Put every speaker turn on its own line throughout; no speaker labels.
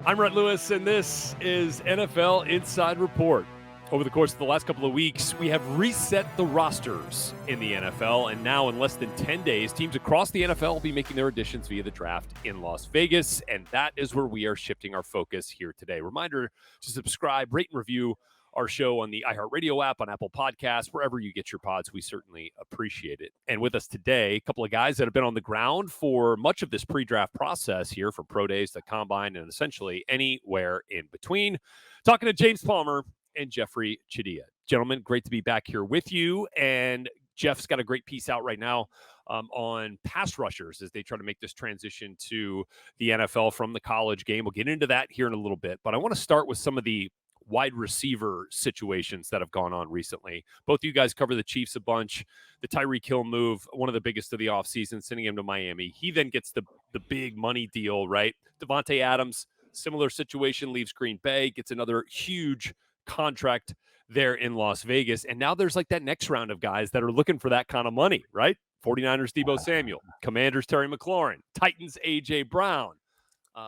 I'm Rhett Lewis, and this is NFL Inside Report. Over the course of the last couple of weeks, we have reset the rosters in the NFL, and now in less than 10 days, teams across the NFL will be making their additions via the draft in Las Vegas, and that is where we are shifting our focus here today. Reminder to subscribe, rate, and review our show on the iHeartRadio app, on Apple Podcasts, wherever you get your pods. We certainly appreciate it. And with us today, a couple of guys that have been on the ground for much of this pre-draft process here, from pro days to combine and essentially anywhere in between. Talking to James Palmer and Jeffri Chadiha. Gentlemen, great to be back here with you. And Jeff's got a great piece out right now on pass rushers as they try to make this transition to the NFL from the college game. We'll get into that here in a little bit. But I want to start with some of the wide receiver situations that have gone on recently. Both of you guys cover the Chiefs a bunch. The Tyreek Hill move, one of the biggest of the offseason, sending him to Miami. He then gets the big money deal, right? Devontae Adams, similar situation, leaves Green Bay, gets another huge contract there in Las Vegas. And now there's like that next round of guys that are looking for that kind of money, right? 49ers, Deebo Sameul, Commanders, Terry McLaurin, Titans, A.J. Brown,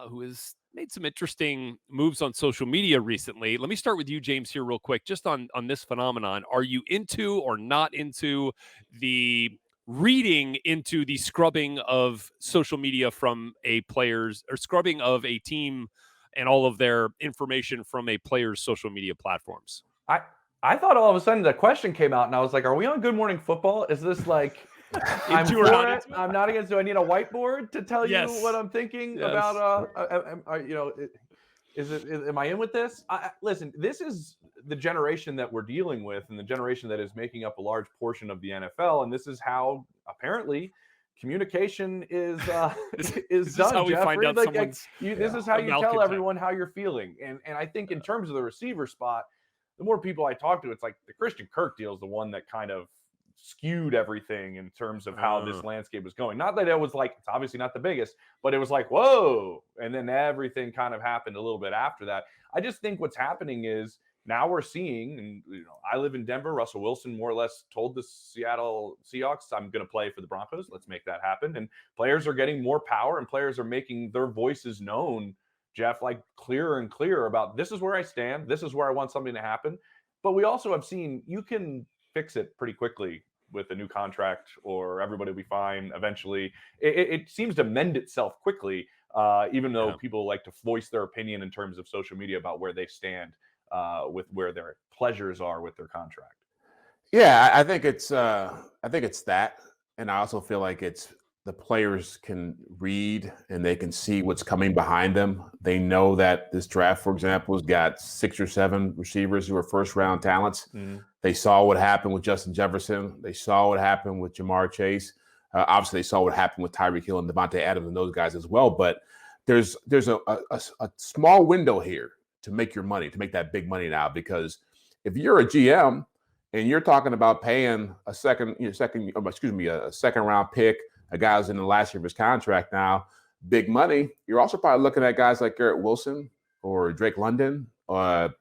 who has made some interesting moves on social media recently. Let me start with you, James, here real quick, just on this phenomenon. Are you into or not into the reading into the scrubbing of social media from a player's, or scrubbing of a team and all of their information from a player's social media platforms?
I thought all of a sudden the question came out, and I was like, are we on Good Morning Football? Is this like I'm for it? I'm not against it. Do I need a whiteboard to tell you what I'm thinking about? Am I in with this? Listen, this is the generation that we're dealing with, and the generation that is making up a large portion of the NFL, and this is how apparently communication is done.
This is how we find out
this is how you tell everyone how you're feeling, and I think in terms of the receiver spot, the more people I talk to, it's like the Christian Kirk deal is the one that kind of skewed everything in terms of how this landscape was going. Not that it was like, it's obviously not the biggest, but it was like, whoa. And then everything kind of happened a little bit after that. I just think what's happening is now we're seeing, and I live in Denver. Russell Wilson more or less told the Seattle Seahawks, I'm going to play for the Broncos. Let's make that happen. And players are getting more power, and players are making their voices known, Jeff, like clearer and clearer about, this is where I stand. This is where I want something to happen. But we also have seen you can fix it pretty quickly with a new contract, or everybody will be fine eventually. It seems to mend itself quickly, even though people like to voice their opinion in terms of social media about where they stand with where their pleasures are with their contract.
Yeah, I think it's that. And I also feel like it's the players can read and they can see what's coming behind them. They know that this draft, for example, has got 6 or 7 receivers who are first-round talents. Mm-hmm. They saw what happened with Justin Jefferson. They saw what happened with Jamar Chase. Obviously, they saw what happened with Tyreek Hill and Devontae Adams and those guys as well. But there's a small window here to make your money, to make that big money now. Because if you're a GM and you're talking about paying a second-round pick, a guy who's in the last year of his contract now, big money, you're also probably looking at guys like Garrett Wilson or Drake London,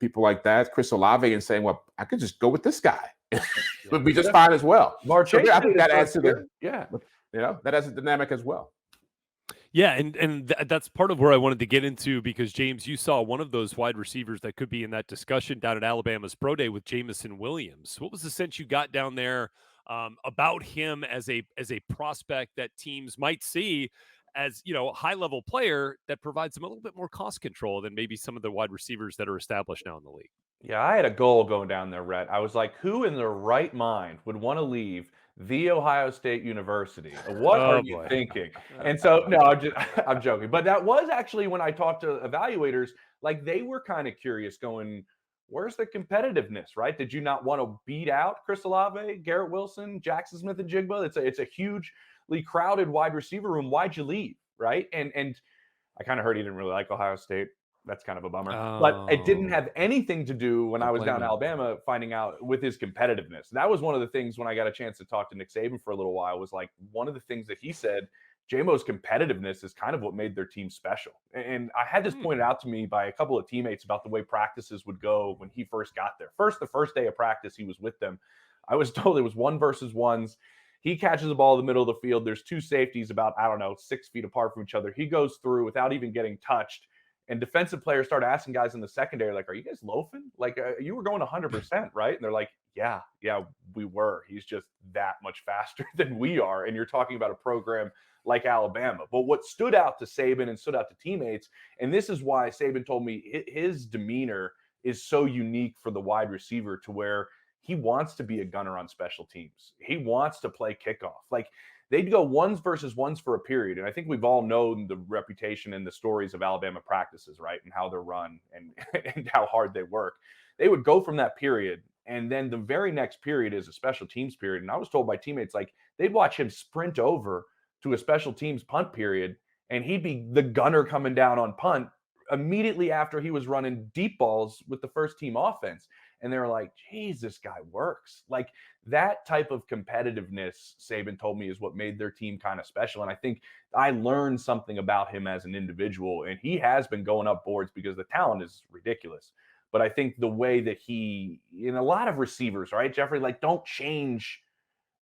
people like that, Chris Olave, and saying, well, I could just go with this guy. It would be just fine as well.
I
think that adds to that adds to the dynamic as well.
Yeah, and that's part of where I wanted to get into, because, James, you saw one of those wide receivers that could be in that discussion down at Alabama's Pro Day with Jamison Williams. What was the sense you got down there about him as a prospect that teams might see as, a high-level player that provides them a little bit more cost control than maybe some of the wide receivers that are established now in the league?
Yeah, I had a goal going down there, Rhett. I was like, who in their right mind would want to leave The Ohio State University? What are you thinking? And so, no, I'm joking. But that was actually when I talked to evaluators, like they were kind of curious going, where's the competitiveness, right? Did you not want to beat out Chris Olave, Garrett Wilson, Jackson Smith and Jigba? It's a hugely crowded wide receiver room. Why'd you leave, right? And I kind of heard he didn't really like Ohio State. That's kind of a bummer. But it didn't have anything to do when I was down in Alabama finding out with his competitiveness. That was one of the things when I got a chance to talk to Nick Saban for a little while, was like one of the things that he said, J-Mo's competitiveness is kind of what made their team special. And I had this pointed out to me by a couple of teammates about the way practices would go when he first got there. The first day of practice, he was with them. I was told it was 1 versus 1s. He catches the ball in the middle of the field. There's 2 safeties about, 6 feet apart from each other. He goes through without even getting touched And defensive players start asking guys in the secondary, like, are you guys loafing? Like, you were going 100%, right? And they're like, yeah, we were. He's just that much faster than we are. And you're talking about a program like Alabama. But what stood out to Saban and stood out to teammates, and this is why Saban told me his demeanor is so unique for the wide receiver, to where he wants to be a gunner on special teams. He wants to play kickoff. Like, they'd go ones versus ones for a period. And I think we've all known the reputation and the stories of Alabama practices, right? And how they're run and how hard they work. They would go from that period, and then the very next period is a special teams period. And I was told by teammates, like, they'd watch him sprint over to a special teams punt period, and he'd be the gunner coming down on punt immediately after he was running deep balls with the first team offense. And they were like, geez, this guy works. Like, that type of competitiveness, Saban told me, is what made their team kind of special. And I think I learned something about him as an individual. And he has been going up boards because the talent is ridiculous. But I think the way that he, in a lot of receivers, right, Jeffrey, like, don't change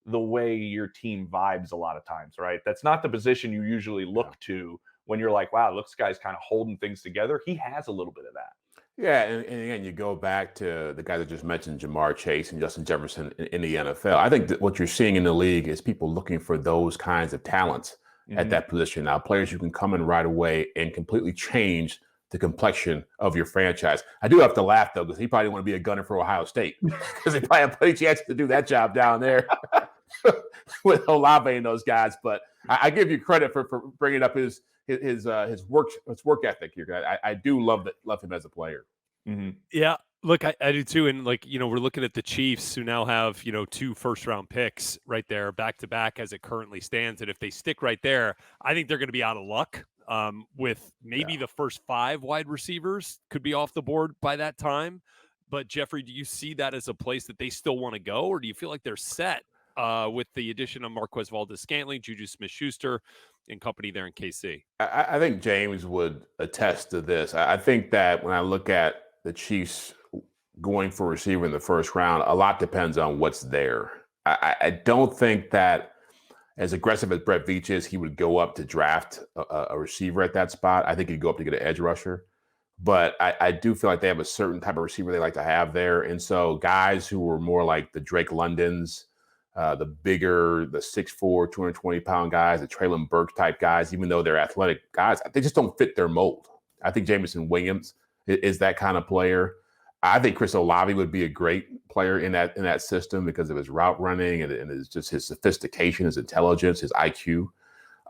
the way your team vibes a lot of times, right? That's not the position you usually look to when you're like, wow, looks, guy's kind of holding things together. He has a little bit of that.
Yeah, and again, you go back to the guys I just mentioned, Jamar Chase and Justin Jefferson in the NFL. I think that what you're seeing in the league is people looking for those kinds of talents at that position. Now, players who can come in right away and completely change the complexion of your franchise. I do have to laugh, though, because he probably want to be a gunner for Ohio State, because they probably have plenty of chances to do that job down there with Olave and those guys. But I give you credit for bringing up his work ethic here. I do love him as a player.
Mm-hmm. Yeah, look, I do too. And, like, we're looking at the Chiefs, who now have 2 first-round picks right there back to back as it currently stands. And if they stick right there, I think they're going to be out of luck. With maybe the first 5 wide receivers could be off the board by that time. But Jeffrey, do you see that as a place that they still want to go, or do you feel like they're set with the addition of Marquez Valdes-Scantling, Juju Smith-Schuster, and company there in KC?
I think James would attest to this. I think that when I look at the Chiefs going for receiver in the first round, a lot depends on what's there. I don't think that, as aggressive as Brett Veach is, he would go up to draft a receiver at that spot. I think he'd go up to get an edge rusher. But I do feel like they have a certain type of receiver they like to have there. And so guys who were more like the Drake Londons, the bigger, the 6'4", 220-pound guys, the Treylon Burks type guys, even though they're athletic guys, they just don't fit their mold. I think Jameson Williams is that kind of player. I think Chris Olave would be a great player in that system because of his route running and it's just his sophistication, his intelligence, his IQ.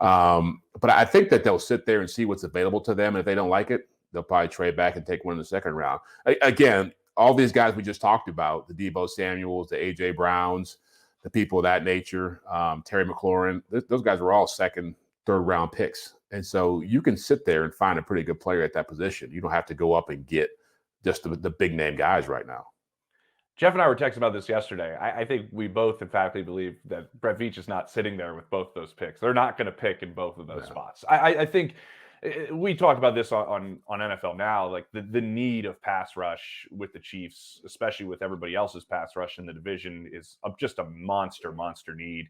But I think that they'll sit there and see what's available to them. And if they don't like it, they'll probably trade back and take one in the second round. Again, all these guys we just talked about, the Deebo Samuels, the A.J. Browns, the people of that nature, Terry McLaurin, those guys were all second, third round picks. And so you can sit there and find a pretty good player at that position. You don't have to go up and get just the big name guys right now.
Jeff and I were texting about this yesterday. I think we both emphatically believe that Brett Veach is not sitting there with both those picks. They're not going to pick in both of those spots. I think we talked about this on NFL Now, like the need of pass rush with the Chiefs, especially with everybody else's pass rush in the division, is just a monster need.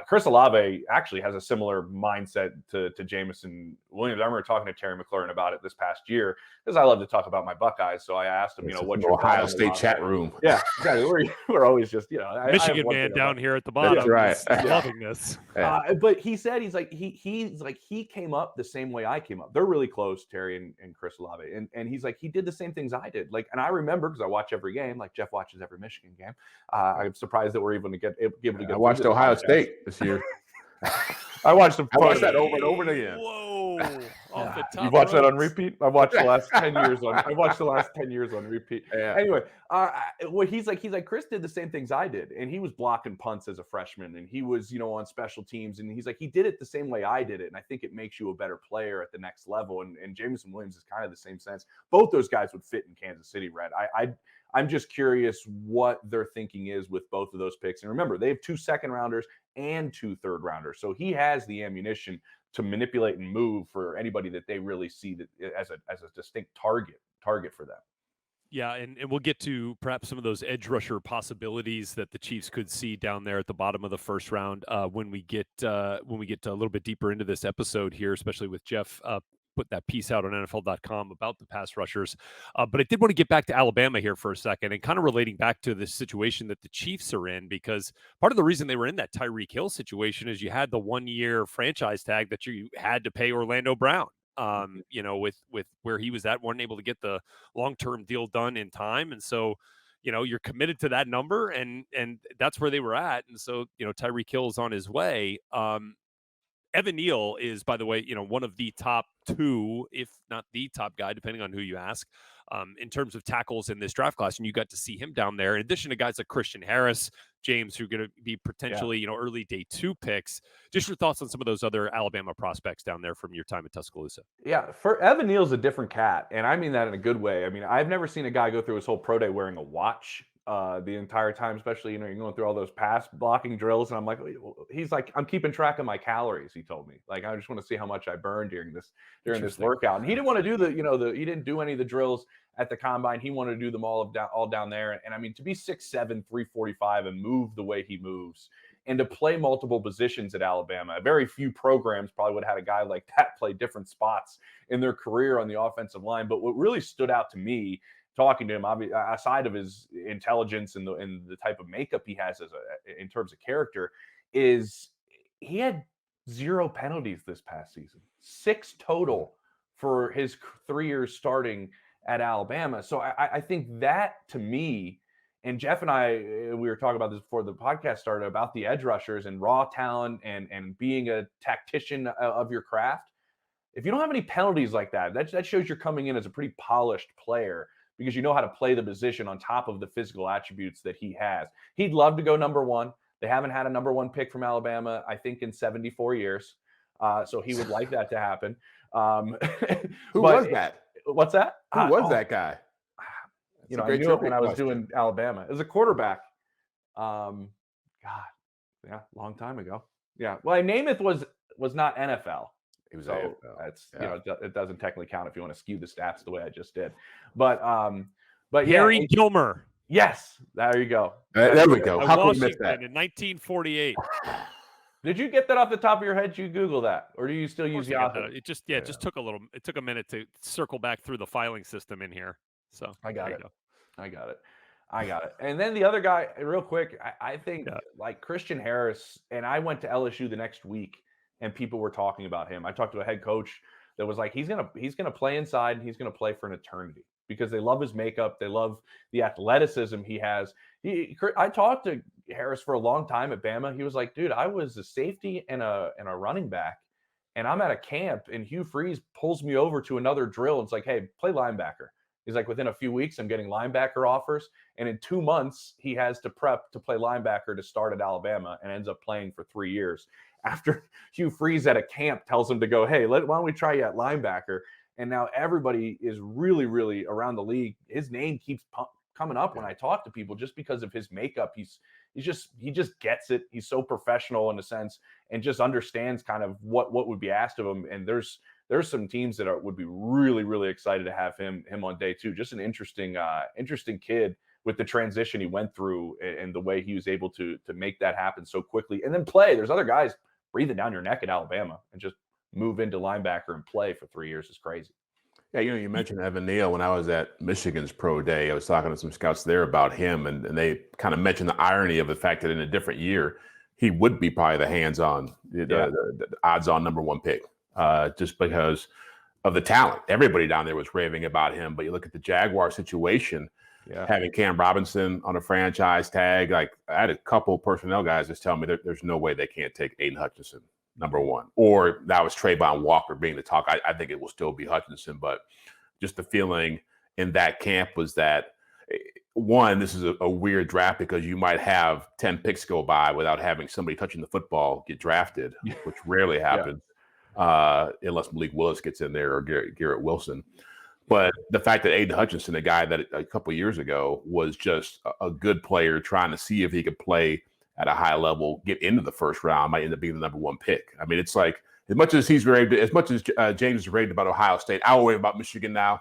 Chris Olave actually has a similar mindset to Jameson Williams. I remember talking to Terry McLaurin about it this past year because I love to talk about my Buckeyes. So I asked him, what's your
Ohio State chat room?
Yeah, exactly. We're always just,
Michigan man down here at the bottom.
That's right.
Loving this.
But he said he came up the same way I came up. They're really close, Terry and Chris Olave, and he's like, he did the same things I did. Like, and I remember because I watch every game, like Jeff watches every Michigan game. I'm surprised that we're even able to get.
I watched Ohio State this year.
I watched them.
I watched that over and over again.
Whoa! Off the top.
You watched that on repeat? I watched the last 10 years on. I watched the last 10 years on repeat.
Yeah.
Anyway, what he's like, Chris did the same things I did, and he was blocking punts as a freshman, and he was, on special teams, and he's like, he did it the same way I did it, and I think it makes you a better player at the next level. And Jameson Williams is kind of the same sense. Both those guys would fit in Kansas City, Rhett. I'm just curious what their thinking is with both of those picks. And remember, they have 2 second-rounders and 2 third-rounders. So he has the ammunition to manipulate and move for anybody that they really see that as a distinct target for them.
Yeah, and we'll get to perhaps some of those edge rusher possibilities that the Chiefs could see down there at the bottom of the first round when we get a little bit deeper into this episode here, especially with Jeff put that piece out on NFL.com about the pass rushers. But I did want to get back to Alabama here for a second and kind of relating back to the situation that the Chiefs are in, because part of the reason they were in that Tyreek Hill situation is you had the 1-year franchise tag that you had to pay Orlando Brown. With where he was at, weren't able to get the long-term deal done in time. And so, you're committed to that number, and that's where they were at. And so, Tyreek Hill is on his way. Evan Neal is, by the way, one of the top 2, if not the top guy, depending on who you ask, in terms of tackles in this draft class. And you got to see him down there, in addition to guys like Christian Harris, James, who are going to be potentially, early day 2 picks. Just your thoughts on some of those other Alabama prospects down there from your time at Tuscaloosa.
Yeah, for Evan Neal's a different cat, and I mean that in a good way. I mean, I've never seen a guy go through his whole pro day wearing a watch the entire time, especially, you're going through all those pass blocking drills. And I'm like, he's like, I'm keeping track of my calories. He told me, like, I just want to see how much I burned during this workout. And he didn't want to do he didn't do any of the drills at the combine. He wanted to do them all down there. And I mean, to be 6'7", 345 and move the way he moves, and to play multiple positions at Alabama, very few programs probably would have had a guy like that play different spots in their career on the offensive line. But what really stood out to me talking to him, aside of his intelligence and the type of makeup he has in terms of character, is he had 0 penalties this past season, 6 total for his 3 years starting at Alabama. So I think that, to me, and Jeff and I, we were talking about this before the podcast started, about the edge rushers and raw talent and being a tactician of your craft. If you don't have any penalties like that shows you're coming in as a pretty polished player, because you know how to play the position on top of the physical attributes that he has. He'd love to go number 1. They haven't had a number 1 pick from Alabama, I think, in 74 years. So he would like that to happen.
Who was that?
What's that?
Who was that guy?
I knew it when I was doing Alabama. As a quarterback. Long time ago. Yeah. Well, Namath was not NFL.
It was
so that's it doesn't technically count if you want to skew the stats the way I just did. But
Harry Gilmer.
Yes, there you go.
There we go. How could we miss that?
In 1948.
Did you get that off the top of your head? Did you Google that, or do you still use Yahoo?
It just took a little. It took a minute to circle back through the filing system in here. So
I got it. And then the other guy, real quick, I think like Christian Harris, and I went to LSU the next week, and people were talking about him. I talked to a head coach that was like, he's gonna play inside, and he's gonna play for an eternity, because they love his makeup, they love the athleticism he has. I talked to Harris for a long time at Bama. He was like, dude, I was a safety and a running back, and I'm at a camp, and Hugh Freeze pulls me over to another drill. And it's like, hey, play linebacker. He's like, within a few weeks, I'm getting linebacker offers. And in 2 months, he has to prep to play linebacker to start at Alabama, and ends up playing for 3 years. After Hugh Freeze at a camp tells him to go, hey, why don't we try you at linebacker? And now everybody is really, really around the league. His name keeps coming up when I talk to people, just because of his makeup. He just gets it. He's so professional in a sense, and just understands kind of what would be asked of him. And there's some teams that would be really, really excited to have him on day 2. Just an interesting kid with the transition he went through, and the way he was able to make that happen so quickly, and then play. There's other guys breathing down your neck at Alabama, and just move into linebacker and play for 3 years is crazy.
Yeah, you mentioned Evan Neal. When I was at Michigan's pro day, I was talking to some scouts there about him, and they kind of mentioned the irony of the fact that in a different year, he would be probably the hands-on, the odds-on number 1 pick, just because of the talent. Everybody down there was raving about him. But you look at the Jaguar situation, having Cam Robinson on a franchise tag. Like, I had a couple personnel guys just tell me there's no way they can't take Aiden Hutchinson, number 1. Or that was Trayvon Walker being the talk. I think it will still be Hutchinson, but just the feeling in that camp was that, one, this is a weird draft, because you might have 10 picks go by without having somebody touching the football get drafted, which rarely happens, unless Malik Willis gets in there, or Garrett Wilson. But the fact that Aiden Hutchinson, a guy that a couple of years ago was just a good player trying to see if he could play at a high level, get into the first round, might end up being the number 1 pick. I mean, it's like, as much as James is raved about Ohio State, I worry about Michigan now.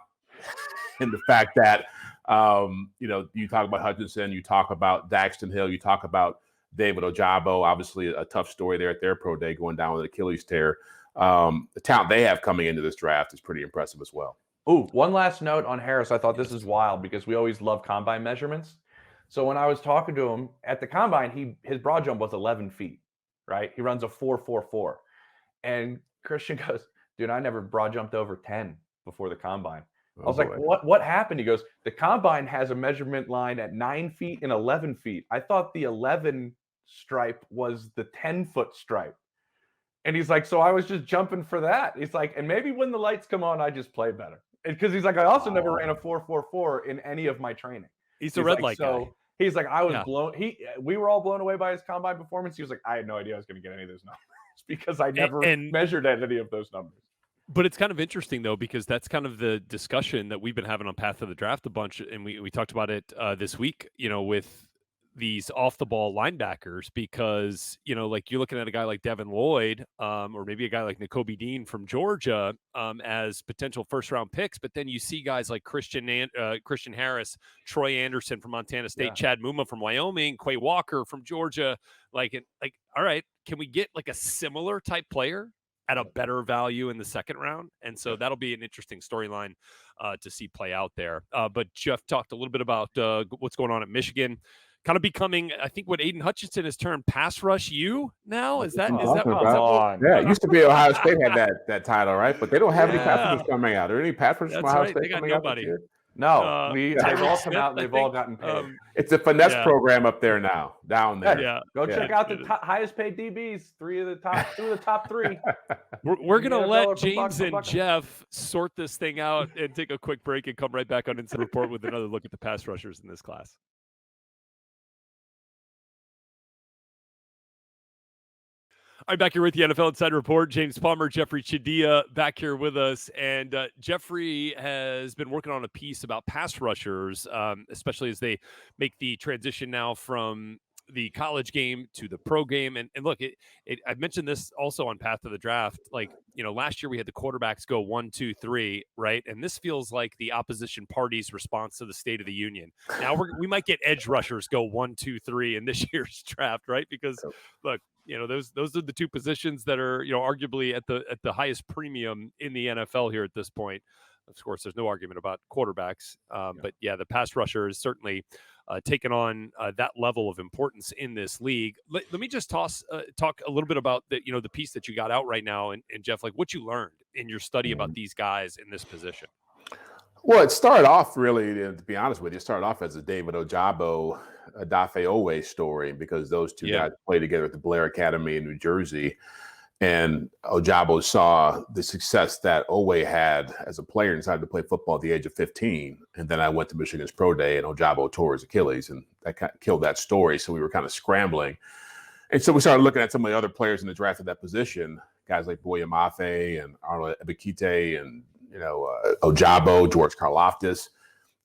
And the fact that, you talk about Hutchinson, you talk about Daxton Hill, you talk about David Ojabo, obviously a tough story there at their pro day, going down with an Achilles tear. the talent they have coming into this draft is pretty impressive as well.
Ooh, one last note on Harris. I thought this is wild because we always love combine measurements. So when I was talking to him at the combine, his broad jump was 11 feet, right? He runs a 4.44. And Christian goes, dude, I never broad jumped over 10 before the combine. I was like, what happened? He goes, the combine has a measurement line at 9 feet and 11 feet. I thought the 11 stripe was the 10-foot stripe. And he's like, so I was just jumping for that. He's like, and maybe when the lights come on, I just play better. Because he's like, I also never ran a 4.44 in any of my training.
He's a red light guy.
He's like, I was blown. We were all blown away by his combine performance. He was like, I had no idea I was going to get any of those numbers because I never measured at any of those numbers.
But it's kind of interesting, though, because that's kind of the discussion that we've been having on Path of the Draft a bunch. And we talked about it this week, with these off-the-ball linebackers because, like you're looking at a guy like Devin Lloyd or maybe a guy like Nakobe Dean from Georgia as potential first-round picks. But then you see guys like Christian Harris, Troy Anderson from Montana State, Chad Muma from Wyoming, Quay Walker from Georgia. Like, all right, can we get like a similar type player at a better value in the second round? And so that'll be an interesting storyline to see play out there. But Jeff talked a little bit about what's going on at Michigan. Kind of becoming, I think, what Aiden Hutchinson has termed pass rush U now. Is that
what? Yeah, it used to be Ohio State had that title, right? But they don't have any pass rushers coming out. Are there any pass rushers from Ohio State coming out this year?
No, they've all come out and they've all gotten paid.
It's a finesse program up there now, down there.
Yeah, go check out the highest paid DBs. Three of the top three.
We're gonna let James and Jeff sort this thing out and take a quick break and come right back on Inside Report with another look at the pass rushers in this class. All right, back here with the NFL Inside Report. James Palmer, Jeffri Chadiha back here with us. And Jeffri has been working on a piece about pass rushers, especially as they make the transition now from the college game to the pro game. And look, I mentioned this also on Path to the Draft. Like, last year we had the quarterbacks go 1, 2, 3, right? And this feels like the opposition party's response to the State of the Union. Now we might get edge rushers go 1, 2, 3 in this year's draft, right? Because look, those are the two positions that are, arguably at the highest premium in the NFL here at this point. Of course, there's no argument about quarterbacks, but the pass rusher is certainly taken on that level of importance in this league. Let me just talk a little bit about the piece that you got out right now, and Jeff, like what you learned in your study about these guys in this position.
Well, it started off really, to be honest with you, it started off as a David Ojabo, Dafe Owe story because those two guys played together at the Blair Academy in New Jersey. And Ojabo saw the success that Owe had as a player and decided to play football at the age of 15. And then I went to Michigan's pro day and Ojabo tore his Achilles and that kind of killed that story. So we were kind of scrambling. And so we started looking at some of the other players in the draft at that position, guys like Boye Mafe and Arnold Ebikite and, Ojabo, George Karlaftis.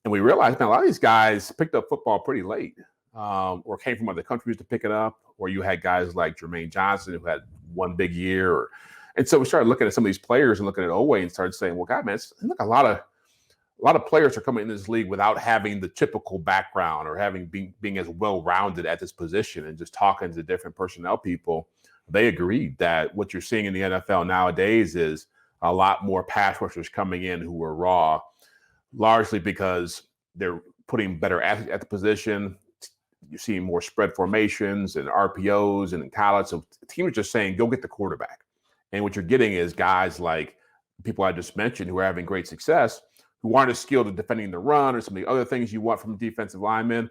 And we realized, man, a lot of these guys picked up football pretty late or came from other countries to pick it up, or you had guys like Jermaine Johnson who had one big year. And so we started looking at some of these players and looking at Owe and started saying, well, God, man, look, a lot of players are coming in this league without having the typical background or being as well-rounded at this position. And just talking to different personnel people, they agreed that what you're seeing in the NFL nowadays is a lot more pass rushers coming in who are raw, largely because they're putting better athletes at the position. You're seeing more spread formations and RPOs and in college. So teams are just saying, go get the quarterback. And what you're getting is guys like people I just mentioned who are having great success, who aren't as skilled at defending the run or some of the other things you want from defensive linemen,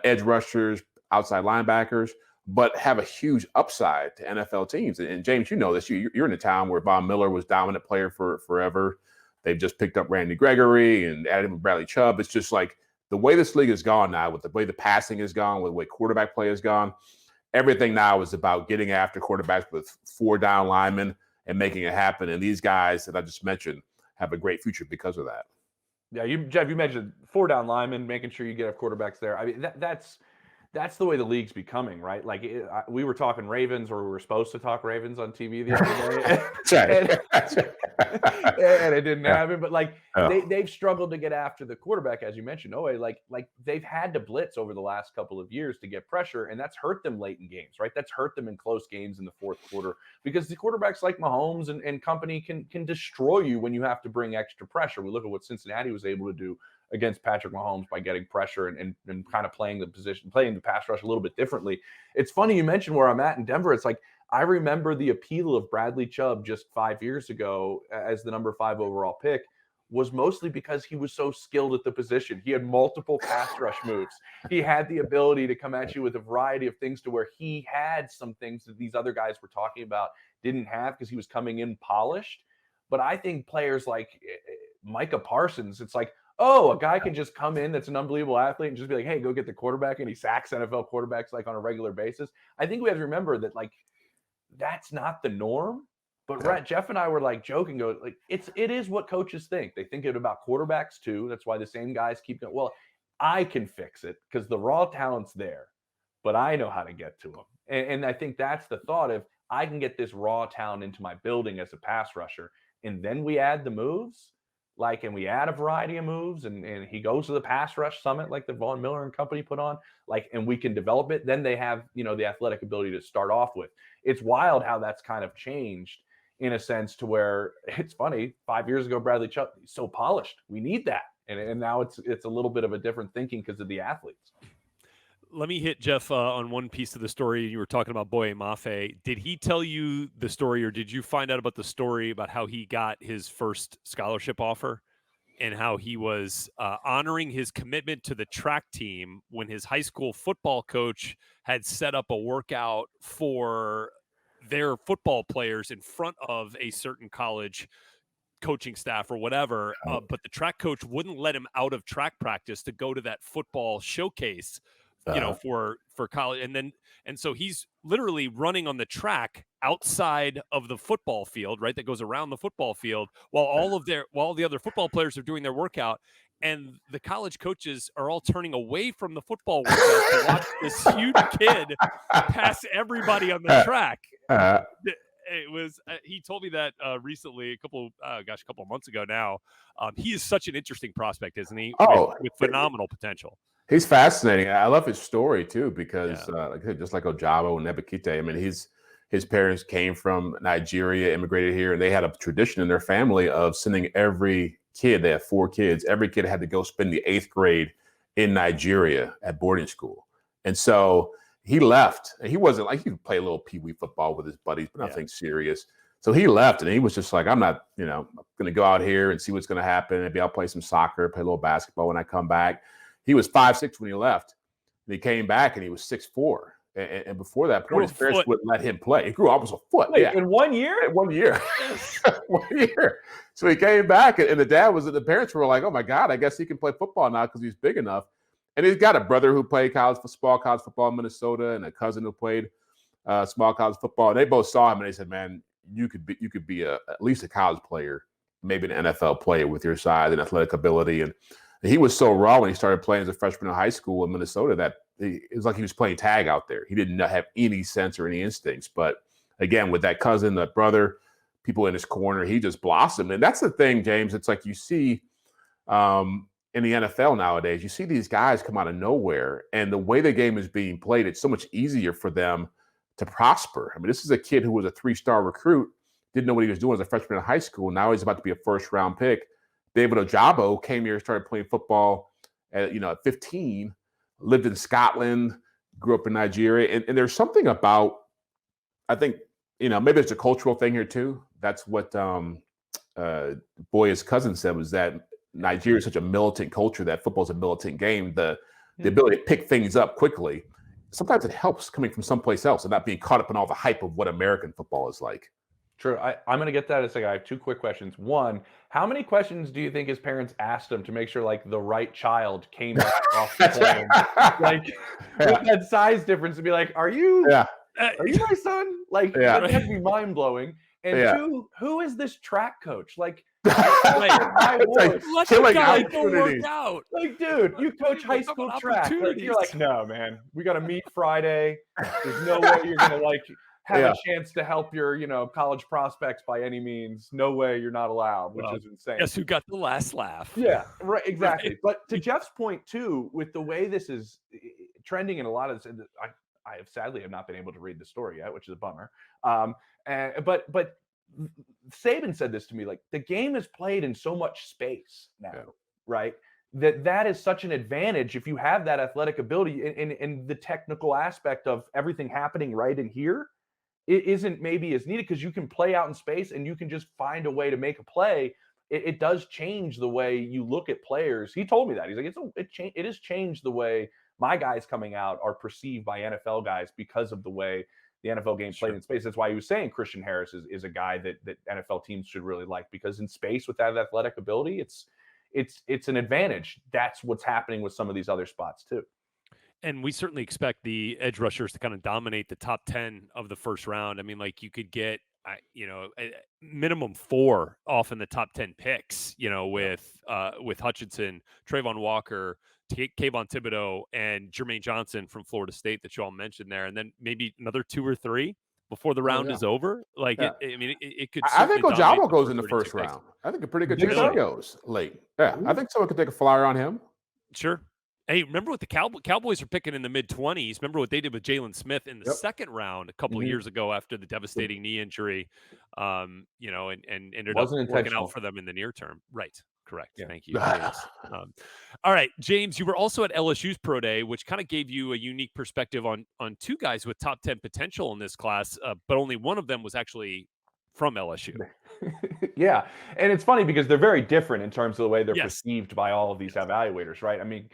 edge rushers, outside linebackers, but have a huge upside to NFL teams. And James, you know this. You're in a town where Von Miller was dominant player for forever. They've just picked up Randy Gregory and added him Bradley Chubb. It's just like the way this league has gone now, with the way the passing has gone, with the way quarterback play has gone, everything now is about getting after quarterbacks with 4 down linemen and making it happen. And these guys that I just mentioned have a great future because of that.
Yeah, Jeff, you mentioned 4 down linemen, making sure you get quarterbacks there. I mean, that's the way the league's becoming, right? Like we were talking Ravens, or we were supposed to talk Ravens on TV the other day.
That's right.
And it didn't happen. But like they've struggled to get after the quarterback, as you mentioned. Like they've had to blitz over the last couple of years to get pressure, and that's hurt them late in games, right? That's hurt them in close games in the fourth quarter, because the quarterbacks like Mahomes and company can destroy you when you have to bring extra pressure. We look at what Cincinnati was able to do against Patrick Mahomes by getting pressure and kind of playing the pass rush a little bit differently. It's funny you mentioned where I'm at in Denver. It's like, I remember the appeal of Bradley Chubb just 5 years ago as the number 5 overall pick was mostly because he was so skilled at the position. He had multiple pass rush moves. He had the ability to come at you with a variety of things, to where he had some things that these other guys were talking about didn't have, because he was coming in polished. But I think players like Micah Parsons, it's like, oh, a guy can just come in that's an unbelievable athlete and just be like, hey, go get the quarterback, and he sacks NFL quarterbacks like on a regular basis. I think we have to remember that, like, that's not the norm. But Rhett, Jeff and I were like joking, like, it is what coaches think. They think it about quarterbacks too. That's why the same guys keep going, well, I can fix it because the raw talent's there, but I know how to get to them. And I think that's the thought of, I can get this raw talent into my building as a pass rusher, and then we add the moves. And we add a variety of moves, and he goes to the pass rush summit like the Von Miller and company put on, and we can develop it. Then they have, the athletic ability to start off with. It's wild how that's kind of changed in a sense, to where it's funny. 5 years ago, Bradley Chubb, he's so polished. We need that. And now it's a little bit of a different thinking because of the athletes.
Let me hit Jeff on one piece of the story. You were talking about Boye Mafe. Did he tell you the story, or did you find out about the story about how he got his first scholarship offer and how he was honoring his commitment to the track team when his high school football coach had set up a workout for their football players in front of a certain college coaching staff or whatever, but the track coach wouldn't let him out of track practice to go to that football showcase, for college. And so he's literally running on the track outside of the football field, right? That goes around the football field while all the other football players are doing their workout. And the college coaches are all turning away from the football workout to watch this huge kid pass everybody on the track. It was. He told me that recently, a couple of months ago now. He is such an interesting prospect, isn't he? With phenomenal potential.
He's fascinating. I love his story too, because just like Ojabo and Nebekite, I mean, his parents came from Nigeria, immigrated here, and they had a tradition in their family of sending every kid. They have 4 kids. Every kid had to go spend the 8th grade in Nigeria at boarding school, and so he left. He wasn't like, he could play a little pee-wee football with his buddies, but nothing serious. So he left, and he was just like, I'm not, going to go out here and see what's going to happen. Maybe I'll play some soccer, play a little basketball when I come back. He was 5'6" when he left. And he came back and he was 6'4". And before that point, his parents wouldn't let him play. He grew almost a foot.
Wait, in 1 year?
In 1 year. 1 year. So he came back, and the parents were like, oh my God, I guess he can play football now because he's big enough. And he's got a brother who played college football in Minnesota, and a cousin who played small college football. And they both saw him, and they said, man, you could be at least a college player, maybe an NFL player with your size and athletic ability. And he was so raw when he started playing as a freshman in high school in Minnesota that it was like he was playing tag out there. He did not have any sense or any instincts. But again, with that cousin, that brother, people in his corner, he just blossomed. And that's the thing, James. It's like you see in the NFL nowadays, you see these guys come out of nowhere, and the way the game is being played, it's so much easier for them to prosper. I mean, this is a kid who was a 3-star recruit, didn't know what he was doing as a freshman in high school. Now he's about to be a first-round pick. David Ojabo came here, started playing football at 15, lived in Scotland, grew up in Nigeria. And there's something about, I think, maybe it's a cultural thing here too. That's what Boye's cousin said, was that Nigeria is such a militant culture, that football is a militant game. The ability to pick things up quickly, sometimes it helps coming from someplace else and not being caught up in all the hype of what American football is like.
True. I'm going to get that in a second. I have 2 quick questions. One, how many questions do you think his parents asked him to make sure the right child came off the plane? With that size difference, to be like, are you my son? That would be mind blowing. And
Yeah.
2, who is this track coach? Like,
let the guy go work out.
Like, dude, you coach high school track. Like, you're like, no, man, we got to meet Friday. There's no way you're gonna like have a chance to help your, college prospects by any means. No way you're not allowed, which is insane.
Guess who got the last laugh?
Yeah, right, exactly. Right. But to Jeff's point too, with the way this is trending in a lot of this, I have sadly have not been able to read the story yet, which is a bummer. But Saban said this to me, like, the game is played in so much space now, right? That is such an advantage if you have that athletic ability and the technical aspect of everything happening right in here. It isn't maybe as needed because you can play out in space and you can just find a way to make a play. It does change the way you look at players. He told me that. He's like, it has changed the way my guys coming out are perceived by NFL guys because of the way the NFL game played in space. That's why he was saying Christian Harris is a guy that NFL teams should really like, because in space with that athletic ability, it's an advantage. That's what's happening with some of these other spots too.
And we certainly expect the edge rushers to kind of dominate the top 10 of the first round. I mean, like, you could get, minimum 4 off in the top 10 picks, with Hutchinson, Trayvon Walker, Kayvon Thibodeau, and Jermaine Johnson from Florida State that you all mentioned there. And then maybe another 2 or 3 before the round is over. Like, it could.
I think Ojabo goes in the first round. I think a pretty good chance he goes late. Yeah, I think someone could take a flyer on him.
Sure. Hey, remember what the Cowboys are picking in the mid-20s? Remember what they did with Jalen Smith in the second round a couple of years ago after the devastating knee injury, and ended up working out for them in the near term. Right. Correct. Yeah. Thank you, James. All right, James, you were also at LSU's Pro Day, which kind of gave you a unique perspective on 2 guys with top 10 potential in this class, but only one of them was actually from LSU.
Yeah, and it's funny because they're very different in terms of the way they're perceived by all of these evaluators, right? I mean,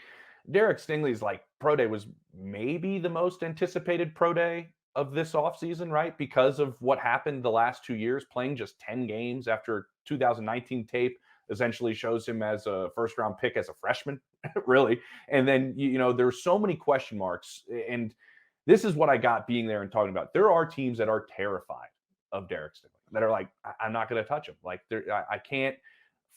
Derek Stingley's Pro Day was maybe the most anticipated Pro Day of this offseason, right? Because of what happened the last 2 years, playing just 10 games after 2019 tape essentially shows him as a first-round pick as a freshman, really. And then, there's so many question marks. And this is what I got being there and talking about. There are teams that are terrified of Derek Stingley, that are like, I'm not going to touch him. Like, I can't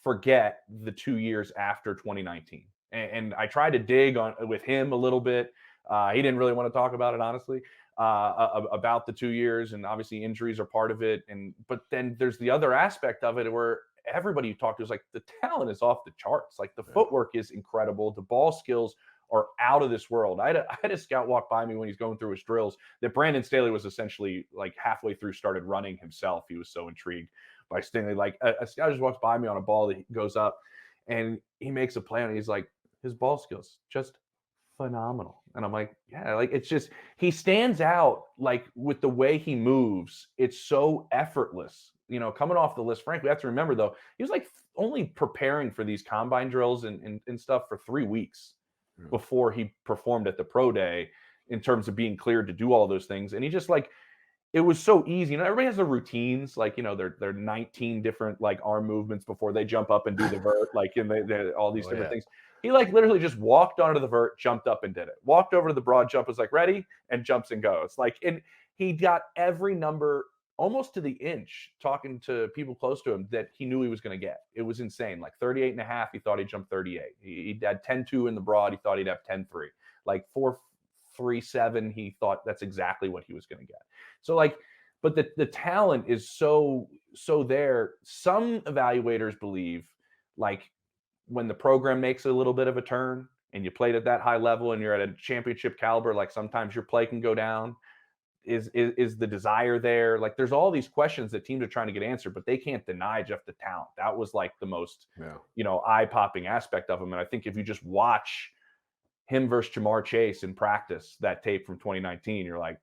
forget the 2 years after 2019. And I tried to dig on with him a little bit. He didn't really want to talk about it, honestly, about the 2 years, and obviously injuries are part of it. But then there's the other aspect of it where everybody you talk to is like, the talent is off the charts. Like, the footwork is incredible. The ball skills are out of this world. I had a scout walk by me when he's going through his drills that Brandon Staley was essentially like halfway through started running himself. He was so intrigued by Stingley. Like, a scout just walks by me on a ball that goes up and he makes a play and he's like, his ball skills just phenomenal. And I'm like, yeah, like, it's just, he stands out, like, with the way he moves. It's so effortless, coming off the list. Frankly, we have to remember though, he was like only preparing for these combine drills and stuff for 3 weeks before he performed at the Pro Day in terms of being cleared to do all those things. And he just, like, it was so easy. Everybody has their routines, like, they're 19 different like arm movements before they jump up and do the vert, like, and they all these different things. He like literally just walked onto the vert, jumped up and did it. Walked over to the broad jump, was like, ready, and jumps and goes. Like, and he got every number almost to the inch, talking to people close to him, that he knew he was going to get. It was insane. Like 38.5, he thought he'd jump 38. He had 10.2 in the broad. He thought he'd have 10.3. Like 4.37, he thought that's exactly what he was going to get. So like, but the talent is so there. Some evaluators believe, like, when the program makes a little bit of a turn and you played at that high level and you're at a championship caliber, like, sometimes your play can go down. Is the desire there? Like, there's all these questions that teams are trying to get answered, but they can't deny Jeff the talent. That was like the most, eye-popping aspect of him. And I think if you just watch him versus Jamar Chase in practice, that tape from 2019, you're like,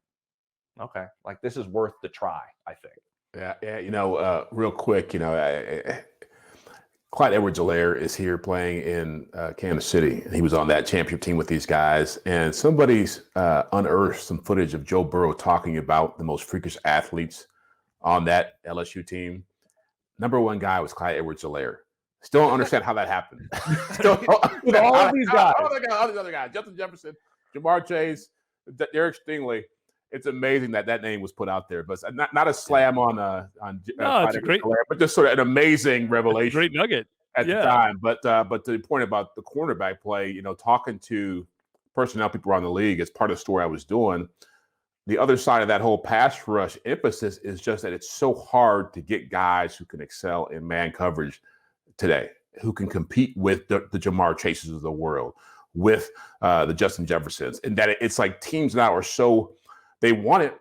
okay, like, this is worth the try, I think.
Yeah. Real quick, Clyde Edwards-Helaire is here playing in Kansas City. He was on that championship team with these guys. And somebody's unearthed some footage of Joe Burrow talking about the most freakish athletes on that LSU team. Number 1 guy was Clyde Edwards-Helaire. Still don't understand how that happened.
With all of these guys.
All the other guys, Justin Jefferson, Jamar Chase, Derek Stingley. it's amazing that name was put out there. But not a slam on
it's a great,
but just sort of an amazing revelation.
Great nugget
at the time. But to the point about the cornerback play, talking to personnel people around the league as part of the story I was doing, the other side of that whole pass rush emphasis is just that it's so hard to get guys who can excel in man coverage today, who can compete with the Jamar Chases of the world, with the Justin Jeffersons, and that it's like teams now are so, they want it,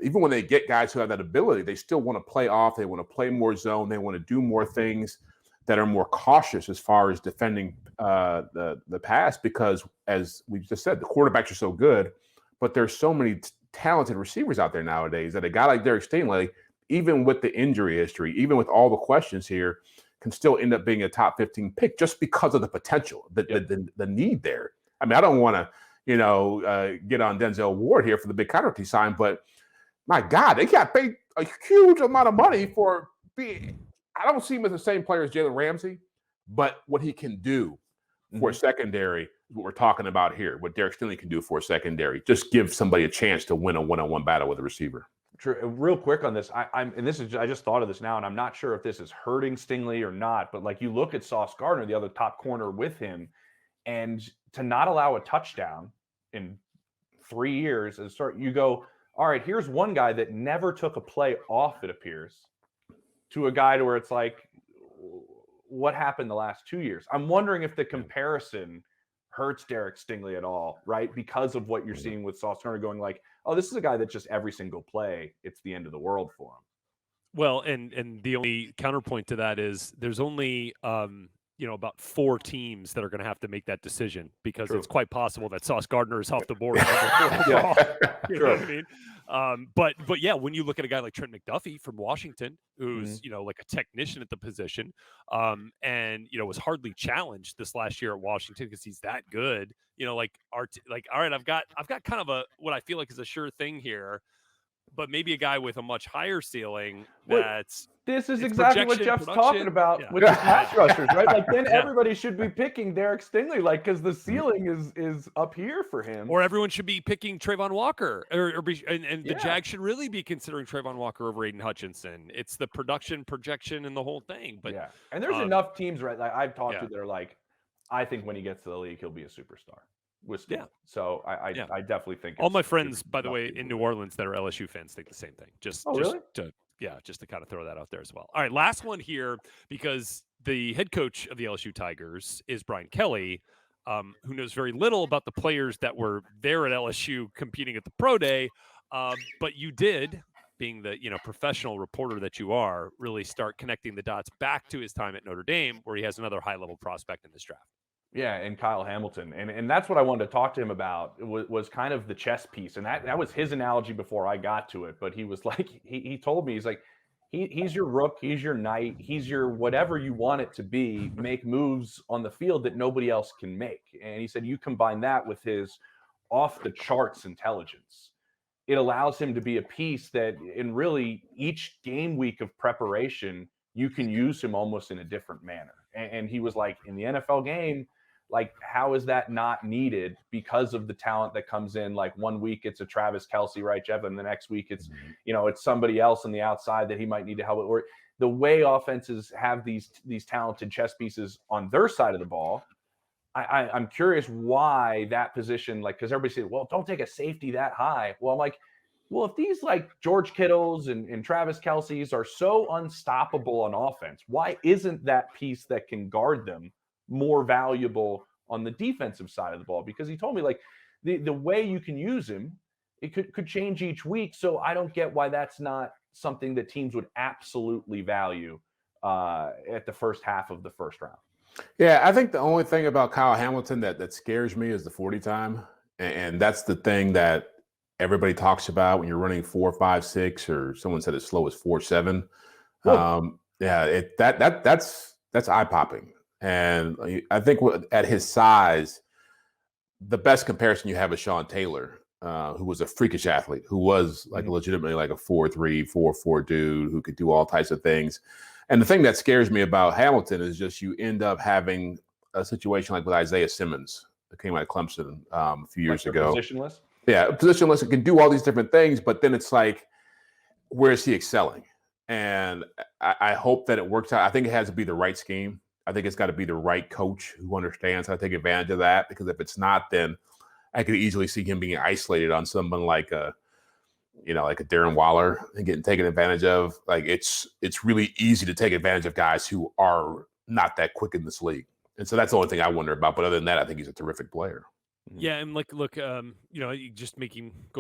even when they get guys who have that ability, they still want to play off, they want to play more zone, they want to do more things that are more cautious as far as defending the pass, because as we just said, the quarterbacks are so good, but there's so many talented receivers out there nowadays that a guy like Derek Stingley, even with the injury history, even with all the questions here, can still end up being a top 15 pick just because of the potential, the need there. I mean, I don't want to, get on Denzel Ward here for the big contract he signed, but my God, they got paid a huge amount of money for being. I don't see him as the same player as Jalen Ramsey, but what he can do for a secondary is what we're talking about here. What Derek Stingley can do for a secondary, just give somebody a chance to win a one-on-one battle with a receiver.
True. Real quick on this, I just thought of this now, and I'm not sure if this is hurting Stingley or not, but like you look at Sauce Gardner, the other top corner with him, and to not allow a touchdown in 3 years, you go, all right, here's one guy that never took a play off, it appears, to a guy to where it's like, what happened the last 2 years? I'm wondering if the comparison hurts Derek Stingley at all, right? Because of what you're seeing with Sauce Gardner going like, oh, this is a guy that just every single play, it's the end of the world for him.
Well, and the only counterpoint to that is there's only about 4 teams that are going to have to make that decision, because it's quite possible that Sauce Gardner is off the board. You know what I mean? But yeah, when you look at a guy like Trent McDuffie from Washington, who's like a technician at the position, and was hardly challenged this last year at Washington because he's that good. All right, I've got kind of what I feel like is a sure thing here, but maybe a guy with a much higher ceiling.
This is exactly what Jeff's talking about with the pass rushers, right? Like then everybody should be picking Derek Stingley, like because the ceiling is up here for him.
Or everyone should be picking Trayvon Walker, and the Jags should really be considering Trayvon Walker over Aiden Hutchinson. It's the production, projection, and the whole thing. But
and there's enough teams, right? Like I've talked to that are like, I think when he gets to the league, he'll be a superstar. So I definitely think
all my friends, by the way, in New Orleans that are LSU fans think the same thing.
Really?
Just to kind of throw that out there as well. All right, last one here, because the head coach of the LSU Tigers is Brian Kelly, who knows very little about the players that were there at LSU competing at the Pro Day. But you did, being the professional reporter that you are, really start connecting the dots back to his time at Notre Dame, where he has another high-level prospect in this draft.
Yeah, and Kyle Hamilton. And that's what I wanted to talk to him about, was kind of the chess piece. And that was his analogy before I got to it. But he was like, he told me, he's like, he's your rook, he's your knight, he's your whatever you want it to be, make moves on the field that nobody else can make. And he said, you combine that with his off-the-charts intelligence. It allows him to be a piece that in really each game week of preparation, you can use him almost in a different manner. And he was like, in the NFL game, like, how is that not needed because of the talent that comes in? Like 1 week it's a Travis Kelce, right, Jeff? And the next week it's, it's somebody else on the outside that he might need to help with. Or the way offenses have these talented chess pieces on their side of the ball, I'm curious why that position, like, because everybody says, well, don't take a safety that high. Well, I'm like, well, if these like George Kittles and Travis Kelce's are so unstoppable on offense, why isn't that piece that can guard them more valuable on the defensive side of the ball? Because he told me like the way you can use him, it could change each week. So I don't get why that's not something that teams would absolutely value at the first half of the first round.
Yeah, I think the only thing about Kyle Hamilton that scares me is the 40 time. And that's the thing that everybody talks about when you're running 4.56, or someone said as slow as 4.7. That's eye popping. And I think at his size, the best comparison you have is Sean Taylor, who was a freakish athlete, who was like legitimately like a 4.3, 4.4 dude who could do all types of things. And the thing that scares me about Hamilton is just you end up having a situation like with Isaiah Simmons that came out of Clemson a few years ago.
Positionless?
Yeah, positionless. It can do all these different things, but then it's like, where is he excelling? And I hope that it works out. I think it has to be the right scheme. I think it's got to be the right coach who understands how to take advantage of that. Because if it's not, then I could easily see him being isolated on someone like a Darren Waller and getting taken advantage of. Like it's really easy to take advantage of guys who are not that quick in this league. And so that's the only thing I wonder about. But other than that, I think he's a terrific player.
Yeah, and look, going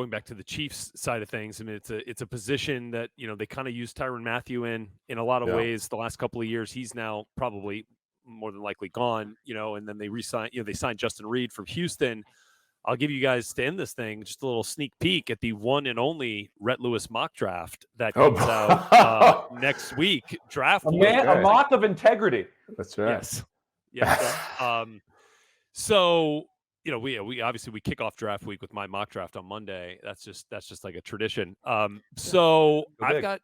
back to the Chiefs side of things. I mean, it's a position that they kind of use Tyrann Mathieu in a lot of ways. The last couple of years, he's now probably more than likely gone. And then they re-signed. They signed Justin Reed from Houston. I'll give you guys, to end this thing, just a little sneak peek at the one and only Rhett Lewis mock draft that comes out next week. Draft
a mock of integrity.
That's right.
Yes. So. We obviously we kick off draft week with my mock draft on Monday. That's just like a tradition. So I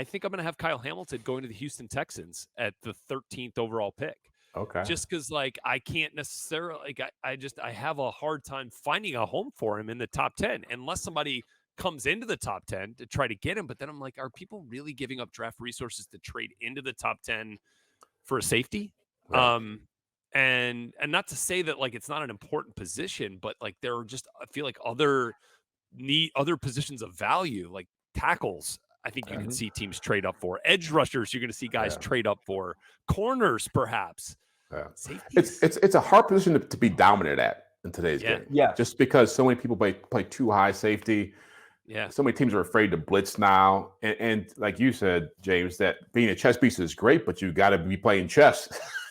think I'm going to have Kyle Hamilton going to the Houston Texans at the 13th overall pick.
Okay.
Just because I can't necessarily I have a hard time finding a home for him in the top 10 unless somebody comes into the top 10 to try to get him. But then I'm like, are people really giving up draft resources to trade into the top 10 for a safety? Right. And not to say that it's not an important position, but there are just, I feel like other positions of value, like tackles. I think you can see teams trade up for edge rushers. You're going to see guys trade up for corners, perhaps.
Yeah. It's a hard position to be dominant at in today's game.
Yeah.
Just because so many people play too high safety.
Yeah.
So many teams are afraid to blitz now. And like you said, James, that being a chess piece is great, but you got to be playing chess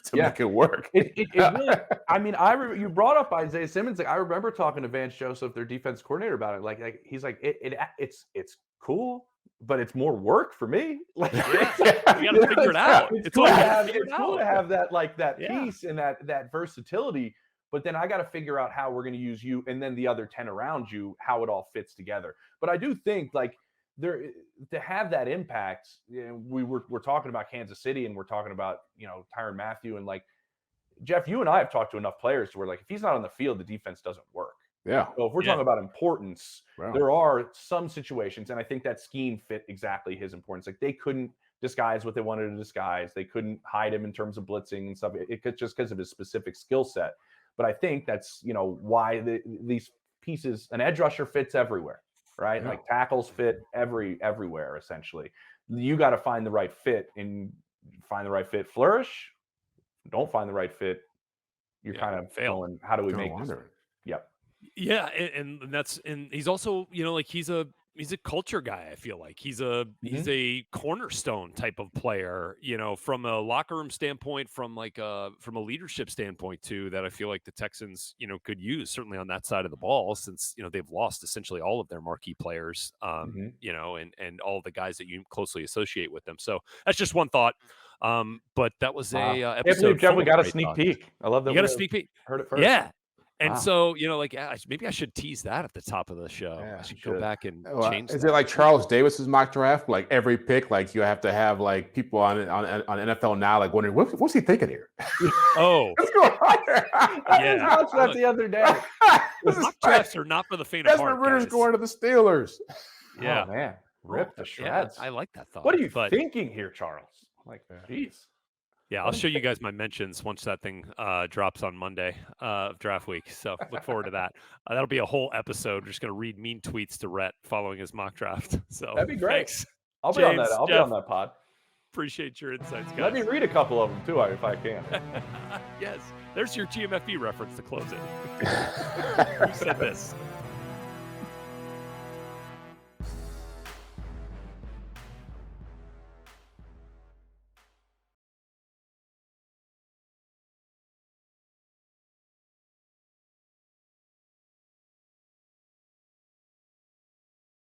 to make it work.
It really, I mean, you brought up Isaiah Simmons. I remember talking to Vance Joseph, their defense coordinator, about it. He's like, it's cool, but it's more work for me.
You got to figure it out.
It's cool to have that piece and that versatility. But then I got to figure out how we're going to use you and then the other 10 around you, how it all fits together. But I do think there to have that impact. We're talking about Kansas City and we're talking about Tyrann Mathieu and Jeff. You and I have talked to enough players to where if he's not on the field, the defense doesn't work.
Yeah.
So if we're talking about importance, there are some situations, and I think that scheme fit exactly his importance. They couldn't disguise what they wanted to disguise. They couldn't hide him in terms of blitzing and stuff. It could just because of his specific skill set. But I think that's why these pieces, an edge rusher fits everywhere, right? Yeah. Tackles fit everywhere essentially. You got to find the right fit, and find the right fit. Flourish. Don't find the right fit. You're kind of failing. How do we make this? Yep.
Yeah, and he's also he's a culture guy. I feel like he's a cornerstone type of player, from a locker room standpoint, from a leadership standpoint too, that I feel like the Texans, could use certainly on that side of the ball, since, they've lost essentially all of their marquee players, and all the guys that you closely associate with them. So that's just one thought. But that was a episode.
Jeff, we got a sneak peek. I love that.
You got a sneak peek.
Heard it first.
Yeah. And so, maybe I should tease that at the top of the show.
Yeah,
I should go back and change
Is
that.
it like Charles Davis's mock draft? Every pick, you have to have people on NFL Now wondering what's he thinking here?
Oh,
what's going on here? I just watched that the other day.
Mock drafts are not for the faint of heart.
Desmond Ritter's going to the Steelers.
Yeah,
oh, man, rip the shreds.
I like that thought.
What are you thinking here, Charles? Jeez.
Yeah, I'll show you guys my mentions once that thing drops on Monday of draft week. So look forward to that. That'll be a whole episode. We're just going to read mean tweets to Rhett following his mock draft. So
that'd be great.
Thanks,
I'll be on that. I'll be on that pod.
Appreciate your insights, guys.
Let me read a couple of them too, if I can.
Yes, there's your GMFB reference to close it. Who said this?